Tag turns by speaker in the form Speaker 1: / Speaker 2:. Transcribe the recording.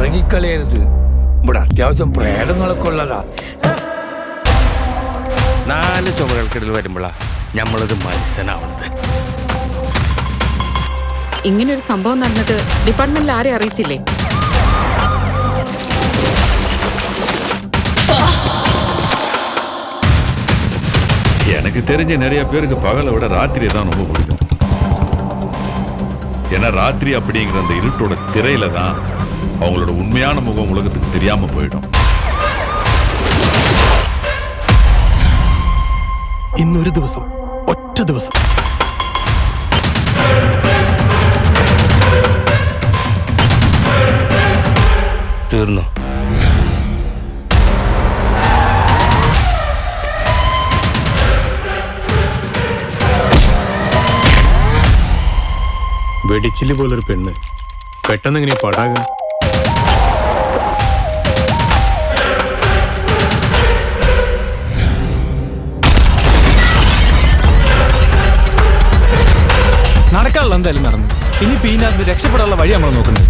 Speaker 1: ഇറങ്ങിക്കളയരുത്. ഇവിടെ അത്യാവശ്യം പ്രേതങ്ങളൊക്കെ ഉള്ളതാ.
Speaker 2: 4 ചുമകൾക്കിടയിൽ വരുമ്പോഴാ നമ്മളൊരു മനുഷ്യനാവുന്നത്.
Speaker 3: ഇങ്ങനൊരു സംഭവം നടന്നിട്ട് ഡിപ്പാർട്ട്മെന്റിൽ ആരെ അറിയിച്ചില്ലേ?
Speaker 4: எனக்கு தெரிஞ்ச நிறைய பேருக்கு பகலை விட ராத்திரியை தான் ரொம்ப பிடிக்கும். ஏன்னா ராத்திரி அப்படிங்கிற அந்த இருட்டோட திரையில தான் அவங்களோட உண்மையான முகம் உலகத்துக்கு தெரியாம போயிடும்.
Speaker 5: ഇന്നൊരു ദിവസം, ഒറ്റ ദിവസം
Speaker 2: തീർന്നു.
Speaker 5: വെടിച്ചില് പോലൊരു പെണ്ണ് പെട്ടെന്ന് എങ്ങനെ പടാകാം?
Speaker 6: നടക്കാനുള്ള എന്തായാലും നടന്നു. ഇനി ഇതിനകത്ത് രക്ഷപ്പെടാനുള്ള വഴി നമ്മൾ നോക്കുന്നത്.